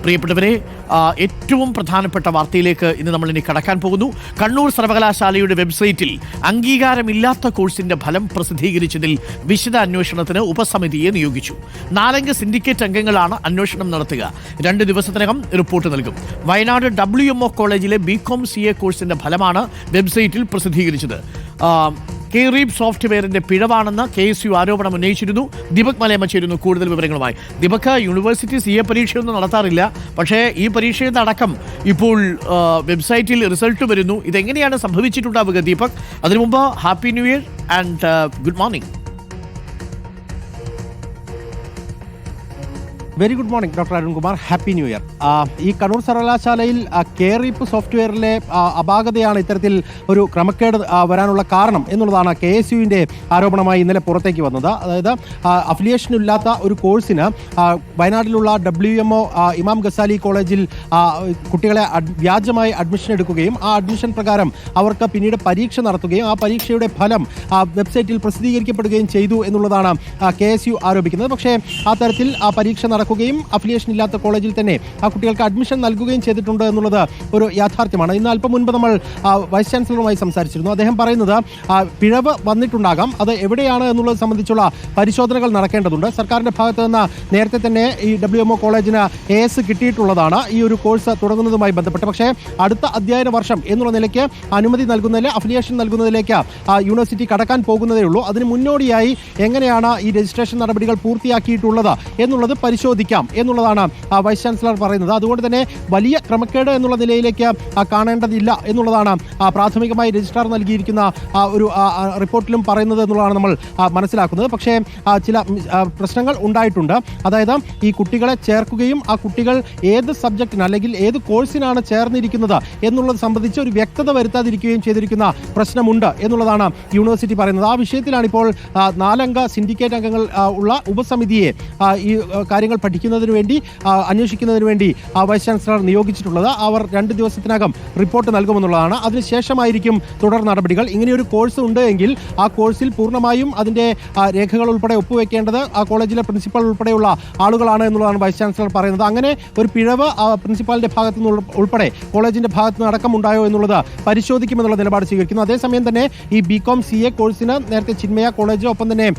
പ്രിയപ്പെട്ടവരെ, ഏറ്റവും പ്രധാനപ്പെട്ട വാർത്തയിലേക്ക് ഇന്ന് നമ്മൾ ഇനി കടക്കാൻ പോകുന്നു. കണ്ണൂർ സർവകലാശാലയുടെ വെബ്സൈറ്റിൽ അംഗീകാരമില്ലാത്ത കോഴ്സിന്റെ ഫലം പ്രസിദ്ധീകരിച്ചതിൽ വിശദ അന്വേഷണത്തിന് ഉപസമിതിയെ നിയോഗിച്ചു. 4 സിൻഡിക്കേറ്റ് അംഗങ്ങളാണ് അന്വേഷണം നടത്തുക. 2 ദിവസത്തിനകം റിപ്പോർട്ട് നൽകും. വയനാട് WMO കോളേജിലെ BCom CA കോഴ്സിന്റെ ഫലമാണ് വെബ്സൈറ്റിൽ പ്രസിദ്ധീകരിച്ചത്. കെറീബ് സോഫ്റ്റ്വെയറിന്റെ പിഴവാണെന്ന് KSU ആരോപണം ഉന്നയിച്ചിരുന്നു. ദീപക് മലയമ്മ ചേരുന്നു കൂടുതൽ വിവരങ്ങളുമായി. ദീപക്, യൂണിവേഴ്സിറ്റി CA പരീക്ഷയൊന്നും നടത്താറില്ല, പക്ഷേ ഈ പരീക്ഷയുടെ അടക്കം ഇപ്പോൾ വെബ്സൈറ്റിൽ റിസൾട്ട് വരുന്നു. ഇതെങ്ങനെയാണ് സംഭവിച്ചിട്ടുണ്ടാവുക ദീപക്? അതിനു മുമ്പ് happy new year and good morning. Very good morning doctor Arunkumar. Happy new year. ഈ കണ്ണൂർ സർവകലാശാലയിൽ കെറീബ് സോഫ്റ്റ്വെയറിലെ അപാകതയാണ് ഇത്തരത്തിൽ ഒരു ക്രമക്കേട് വരാനുള്ള കാരണം എന്നുള്ളതാണ് KSUവിൻ്റെ ആരോപണമായി ഇന്നലെ പുറത്തേക്ക് വന്നത്. അതായത് അഫിലിയേഷൻ ഇല്ലാത്ത ഒരു കോഴ്സിന് വയനാട്ടിലുള്ള WMO ഇമാം ഗസാലി കോളേജിൽ കുട്ടികളെ വ്യാജമായി അഡ്മിഷൻ എടുക്കുകയും ആ അഡ്മിഷൻ പ്രകാരം അവർക്ക് പിന്നീട് പരീക്ഷ നടത്തുകയും ആ പരീക്ഷയുടെ ഫലം വെബ്സൈറ്റിൽ പ്രസിദ്ധീകരിക്കപ്പെടുകയും ചെയ്തു എന്നുള്ളതാണ് KSU ആരോപിക്കുന്നത്. പക്ഷേ ആ തരത്തിൽ ആ പരീക്ഷ നടക്കുകയും അഫിലിയേഷൻ ഇല്ലാത്ത കോളേജിൽ തന്നെ ആ കുട്ടികൾക്ക് അഡ്മിഷൻ നൽകുകയും ചെയ്തിട്ടുണ്ട് എന്നുള്ളത് ഒരു യാഥാർത്ഥ്യമാണ്. ഇന്ന് അല്പം മുൻപ് നമ്മൾ വൈസ് ചാൻസലറുമായി സംസാരിച്ചിരുന്നു. അദ്ദേഹം പറയുന്നത് പിഴവ് വന്നിട്ടുണ്ടാകാം, അത് എവിടെയാണ് എന്നുള്ളത് സംബന്ധിച്ചുള്ള പരിശോധനകൾ നടക്കേണ്ടതുണ്ട്. സർക്കാരിൻ്റെ ഭാഗത്ത് നിന്ന് നേരത്തെ തന്നെ ഈ WMO കോളേജിന് AS കിട്ടിയിട്ടുള്ളതാണ് ഈ ഒരു കോഴ്സ് തുടങ്ങുന്നതുമായി ബന്ധപ്പെട്ട്. പക്ഷേ അടുത്ത അധ്യയന വർഷം എന്നുള്ള നിലയ്ക്ക് അനുമതി നൽകുന്നതിൽ അഫിലിയേഷൻ നൽകുന്നതിലേക്ക് യൂണിവേഴ്സിറ്റി കടക്കാൻ പോകുന്നതേ ഉള്ളൂ. അതിന് മുന്നോടിയായി എങ്ങനെയാണ് ഈ രജിസ്ട്രേഷൻ നടപടികൾ പൂർത്തിയാക്കിയിട്ടുള്ളത് എന്നുള്ളത് പരിശോധിക്കാം എന്നുള്ളതാണ് വൈസ് ചാൻസലർ പറയുന്നത്. അതുകൊണ്ട് തന്നെ വലിയ ക്രമക്കേട് എന്നുള്ള നിലയിലേക്ക് കാണേണ്ടതില്ല എന്നുള്ളതാണ് പ്രാഥമികമായി രജിസ്ട്രാർ നൽകിയിരിക്കുന്ന ഒരു റിപ്പോർട്ടിലും പറയുന്നത് എന്നുള്ളതാണ് നമ്മൾ മനസ്സിലാക്കുന്നത്. പക്ഷേ ചില പ്രശ്നങ്ങൾ ഉണ്ടായിട്ടുണ്ട്. അതായത് ഈ കുട്ടികളെ ചേർക്കുകയും ആ കുട്ടികൾ ഏത് സബ്ജക്റ്റിന് അല്ലെങ്കിൽ ഏത് കോഴ്സിനാണ് ചേർന്നിരിക്കുന്നത് എന്നുള്ളത് സംബന്ധിച്ച് ഒരു വ്യക്തത വരുത്താതിരിക്കുകയും ചെയ്തിരിക്കുന്ന പ്രശ്നമുണ്ട് എന്നുള്ളതാണ് യൂണിവേഴ്സിറ്റി പറയുന്നത്. ആ വിഷയത്തിലാണ് ഇപ്പോൾ 4 അംഗ സിൻഡിക്കേറ്റ് അംഗങ്ങൾ ഉള്ള ഉപസമിതിയെ ഈ കാര്യങ്ങൾ പഠിക്കുന്നതിന് വേണ്ടി അന്വേഷിക്കുന്നതിന് വേണ്ടി വൈസ് ചാൻസലർ നിയോഗിച്ചിട്ടുള്ളത്. അവർ 2 ദിവസത്തിനകം റിപ്പോർട്ട് നൽകുമെന്നുള്ളതാണ്. അതിനുശേഷമായിരിക്കും തുടർ നടപടികൾ. ഇങ്ങനെയൊരു കോഴ്സ് ഉണ്ട് എങ്കിൽ ആ കോഴ്സിൽ പൂർണ്ണമായും അതിൻ്റെ രേഖകൾ ഉൾപ്പെടെ ഒപ്പുവെക്കേണ്ടത് ആ കോളേജിലെ പ്രിൻസിപ്പൽ ഉൾപ്പെടെയുള്ള ആളുകളാണ് എന്നുള്ളതാണ് വൈസ് ചാൻസലർ പറയുന്നത്. അങ്ങനെ ഒരു പിഴവ് പ്രിൻസിപ്പാളിൻ്റെ ഭാഗത്തു നിന്ന് ഉൾപ്പെടെ കോളേജിൻ്റെ ഭാഗത്തു നിന്ന് അടക്കം ഉണ്ടായോ എന്നുള്ളത് പരിശോധിക്കുമെന്നുള്ള നിലപാട് സ്വീകരിക്കുന്നു. അതേസമയം തന്നെ ഈ BCom CA കോഴ്സിന് നേരത്തെ ചിന്മയ കോളേജ് ഒപ്പം തന്നെ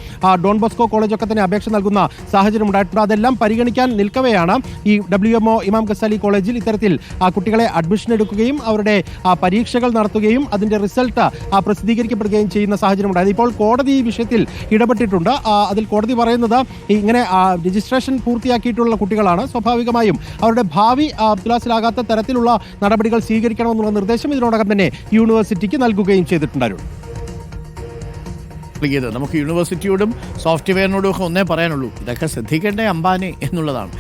ഡോൺ ബോസ്കോ കോളേജൊക്കെ തന്നെ അപേക്ഷ നൽകുന്ന സാഹചര്യം ഉണ്ടായിട്ടുണ്ട്. അതെല്ലാം പരിഗണിക്കാൻ നിൽക്കവെയാണ് ഈ WMO ഇമാം ഗസാലി കോളേജിൽ ഇത്തരത്തിൽ കുട്ടികളെ അഡ്മിഷൻ എടുക്കുകയും അവരുടെ പരീക്ഷകൾ നടത്തുകയും അതിൻ്റെ റിസൾട്ട് പ്രസിദ്ധീകരിക്കപ്പെടുകയും ചെയ്യുന്ന സാഹചര്യം ഉണ്ടായത്. ഇപ്പോൾ കോടതി ഈ വിഷയത്തിൽ ഇടപെട്ടിട്ടുണ്ട്. അതിൽ കോടതി പറയുന്നത് ഇങ്ങനെ രജിസ്ട്രേഷൻ പൂർത്തിയാക്കിയിട്ടുള്ള കുട്ടികളാണ്. സ്വാഭാവികമായും അവരുടെ ഭാവി തുലാസിലാകാത്ത തരത്തിലുള്ള നടപടികൾ സ്വീകരിക്കണമെന്നുള്ള നിർദ്ദേശം ഇതിനോടകം തന്നെ യൂണിവേഴ്സിറ്റിക്ക് നൽകുകയും ചെയ്തിട്ടുണ്ടായിരുന്നു. നമുക്ക് യൂണിവേഴ്സിറ്റിയോടും സോഫ്റ്റ്വെയറിനോടും ഒക്കെ ഒന്നേ പറയാനുള്ളൂ, ഇതൊക്കെ ശ്രദ്ധിക്കേണ്ടേ അംബാനെ എന്നുള്ളതാണ്.